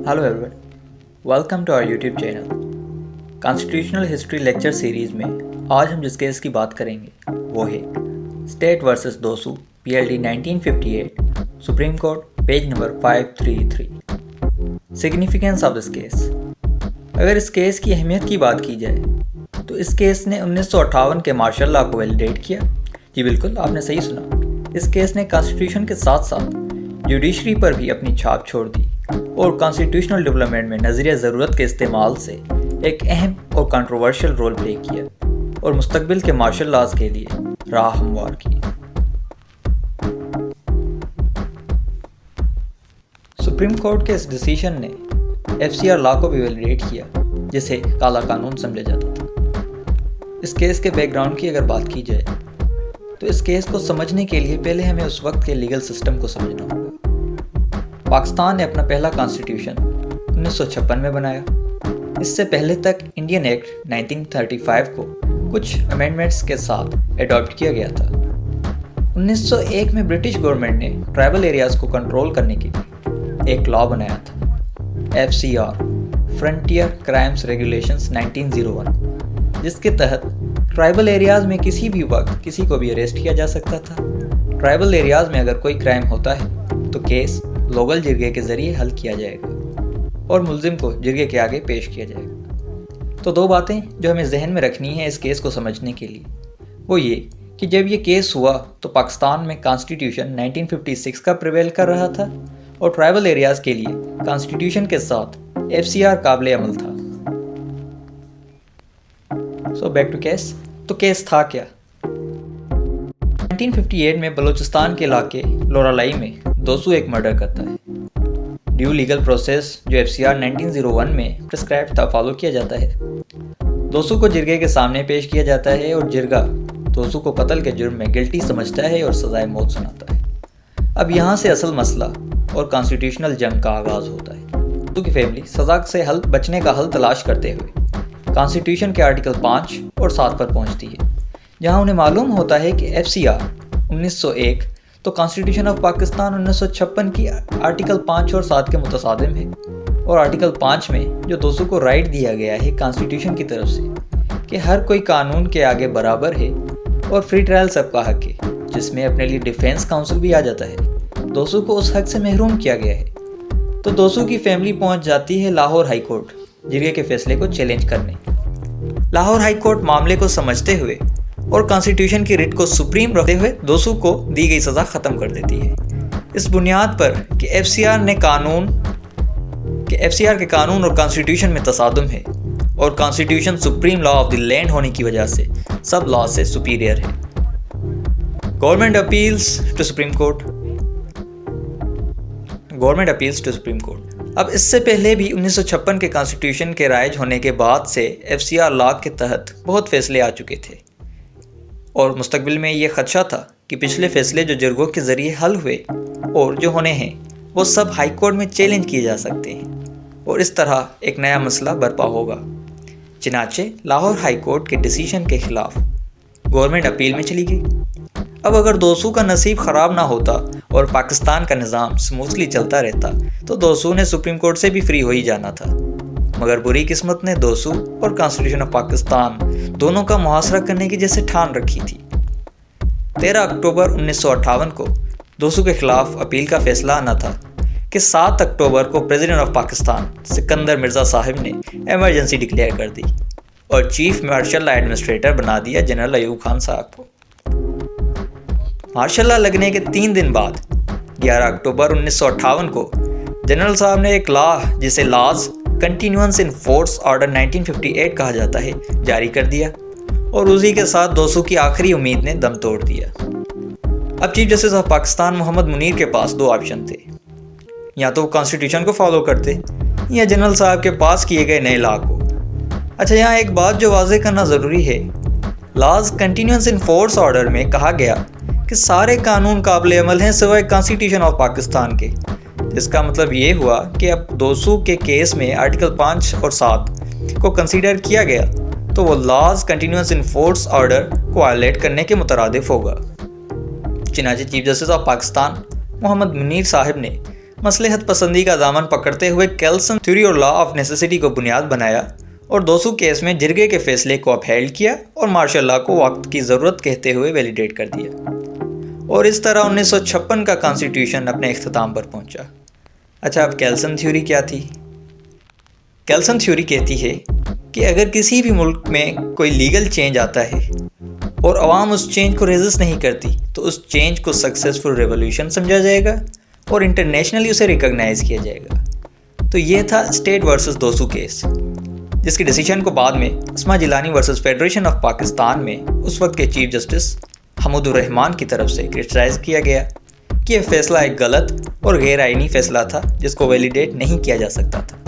Hello everyone, welcome to our YouTube channel. Constitutional history lecture series में आज हम जिस केस की बात करेंगे वो है state versus Dosso PLD 1958 supreme court page number 533. Significance of this case. अगर इस केस की अहमियत की बात की जाए तो इस केस ने 1958 के मार्शल लॉ को वैलिडेट किया. जी बिल्कुल, आपने सही सुना. इस केस ने कॉन्स्टिट्यूशन के साथ साथ जुडिशरी पर भी अपनी छाप छोड़ दी और कॉन्स्टिट्यूशनल डेवलपमेंट में नज़रिया ज़रूरत के इस्तेमाल से एक अहम और कंट्रोवर्शियल रोल प्ले किया और मुस्तकबिल के मार्शल लॉज के लिए राह हमवार की. सुप्रीम कोर्ट के इस डिसीजन ने FCR लॉ को भी वैलिडेट किया जिसे काला कानून समझा जाता था. इस केस के बैकग्राउंड की अगर बात की जाए तो इस केस को समझने के लिए पहले हमें उस वक्त के लीगल सिस्टम को समझना होगा. पाकिस्तान ने अपना पहला कॉन्स्टिट्यूशन 1956 में बनाया. इससे पहले तक इंडियन एक्ट 1935 को कुछ अमेंडमेंट्स के साथ अडॉप्ट किया गया था. 1901 में ब्रिटिश गवर्नमेंट ने ट्राइबल एरियाज़ को कंट्रोल करने के लिए एक लॉ बनाया था, FCR फ्रंटियर क्राइम्स रेगुलेशंस 1901, जिसके तहत ट्राइबल एरियाज़ में किसी भी वक्त किसी को भी अरेस्ट किया जा सकता था. ट्राइबल एरियाज़ में अगर कोई क्राइम होता है तो केस लोकल जिरगे के ज़रिए हल किया जाएगा और मुलजिम को जिरगे के आगे पेश किया जाएगा. तो दो बातें जो हमें जहन में रखनी है इस केस को समझने के लिए वो ये कि जब ये केस हुआ तो पाकिस्तान में कॉन्स्टिट्यूशन 1956 का प्रिवेल कर रहा था और ट्राइबल एरियाज़ के लिए कॉन्स्टिट्यूशन के साथ FCR काबिल अमल था. So back to case. तो केस था क्या? 1958 में बलूचिस्तान के इलाके लोरालाई में दोसू एक मर्डर करता है. ड्यू लीगल प्रोसेस जो FCR 1901 में प्रिस्क्राइब था फॉलो किया जाता है. दोसू को जिरगे के सामने पेश किया जाता है और जिरगा दोसू को कत्ल के जुर्म में गिल्टी समझता है और सजाए मौत सुनाता है. अब यहाँ से असल मसला और कॉन्स्टिट्यूशनल जंग का आगाज़ होता है. दोसू की फैमिली सजा से बचने का हल तलाश करते हुए कॉन्स्टिट्यूशन के आर्टिकल 5 और 7 पर पहुँचती है, जहाँ उन्हें मालूम होता है कि FCR 1901 तो कॉन्स्टिट्यूशन ऑफ पाकिस्तान 1956 की आर्टिकल 5 और 7 के मुतसादिम है और आर्टिकल 5 में जो दोसू को राइट दिया गया है कॉन्स्टिट्यूशन की तरफ से कि हर कोई कानून के आगे बराबर है और फ्री ट्रायल सबका हक है, जिसमें अपने लिए डिफेंस काउंसिल भी आ जाता है, दोसू को उस हक से महरूम किया गया है. तो दोसू की फैमिली पहुंच जाती है लाहौर हाई कोर्ट जिरगे के फैसले को चैलेंज करने. लाहौर हाई कोर्ट मामले को समझते हुए और कॉन्स्टिट्यूशन की रिट को सुप्रीम रखते हुए दोसू को दी गई सज़ा ख़त्म कर देती है इस बुनियाद पर कि FCR के कानून और कॉन्स्टिट्यूशन में तसादुम है और constitution supreme law of the land होने की वजह से सब लॉ से सुपीरियर है. Government appeals to supreme court. अब इससे पहले भी 1956 के कॉन्स्टिट्यूशन के राइज होने के बाद से FCR लॉ के तहत बहुत फैसले आ चुके थे और मुस्तकबिल में ये खदशा था कि पिछले फैसले जो जिरगों के ज़रिए हल हुए और जो होने हैं वो सब हाई कोर्ट में चैलेंज किए जा सकते हैं और इस तरह एक नया मसला बर्पा होगा. चनाचे लाहौर हाई कोर्ट के डिसीजन के ख़िलाफ़ गवर्नमेंट अपील में चली गई. अब अगर दोसू का नसीब ख़राब ना होता और पाकिस्तान का निज़ाम स्मूथली चलता रहता तो दोसू ने सुप्रीम कोर्ट से भी फ्री हो ही जाना था, मगर बुरी किस्मत ने दोसू और कॉन्स्टिट्यूशन ऑफ पाकिस्तान दोनों का मुहासरा करने की जैसे ठान रखी थी. 13 अक्टूबर 1958 को दोसू के खिलाफ अपील का फैसला आना था कि 7 अक्टूबर को प्रेसिडेंट ऑफ पाकिस्तान सिकंदर मिर्ज़ा साहब ने एमरजेंसी डिक्लेयर कर दी और चीफ मार्शल एडमिनिस्ट्रेटर बना दिया जनरल अयूब खान साहब को. मार्शल लॉ लगने के 3 दिन बाद 11 अक्टूबर 1958 को जनरल साहब ने एक लॉ जिसे laws continuance in force order 1958 कहा जाता है जारी कर दिया और उसी के साथ दोसू की आखिरी उम्मीद ने दम तोड़ दिया. अब chief justice of Pakistan Mohammad Munir के पास 2 ऑप्शन थे, या तो वो कॉन्स्टिट्यूशन को फॉलो करते या जनरल साहब के पास किए गए नए लॉ को. अच्छा, यहाँ एक बात जो वाज़ेह करना ज़रूरी है, laws continuance in force order में कहा गया कि सारे कानून काबिल अमल हैं सिवाय कॉन्स्टिट्यूशन ऑफ पाकिस्तान के. इसका मतलब ये हुआ कि अब दोसू के केस में आर्टिकल 5 और 7 को कंसीडर किया गया तो वो laws continuance in force order को वायलेट करने के मुतरादिफ होगा. चनाचे chief justice of Pakistan Mohammad Munir साहब ने مصلحت پسندی کا دامن پکڑتے ہوئے کیلسن تھیوری اور لا آف نیسیسٹی کو بنیاد بنایا اور دوسو کیس میں جرگے کے فیصلے کو اپہیلڈ کیا اور مارشل لا کو وقت کی ضرورت کہتے ہوئے ویلیڈیٹ کر دیا، اور اس طرح 1956 کا کانسٹیٹیوشن اپنے اختتام پر پہنچا۔ اچھا، اب کیلسن تھیوری کیا تھی؟ کیلسن تھیوری کہتی ہے کہ اگر کسی بھی ملک میں کوئی لیگل چینج آتا ہے اور عوام اس چینج کو ریزسٹ نہیں کرتی تو اس چینج کو سکسیسفل ریولوشن سمجھا جائے گا اور انٹرنیشنلی اسے ریکگنائز کیا جائے گا۔ تو یہ تھا اسٹیٹ ورسز دوسو کیس، جس کے ڈیسیشن کو بعد میں Asma Jilani versus federation of Pakistan میں اس وقت کے چیف جسٹس حمود الرحمان کی طرف سے کرٹیسائز کیا گیا کہ یہ فیصلہ ایک غلط اور غیر آئینی فیصلہ تھا جس کو ویلیڈیٹ نہیں کیا جا سکتا تھا۔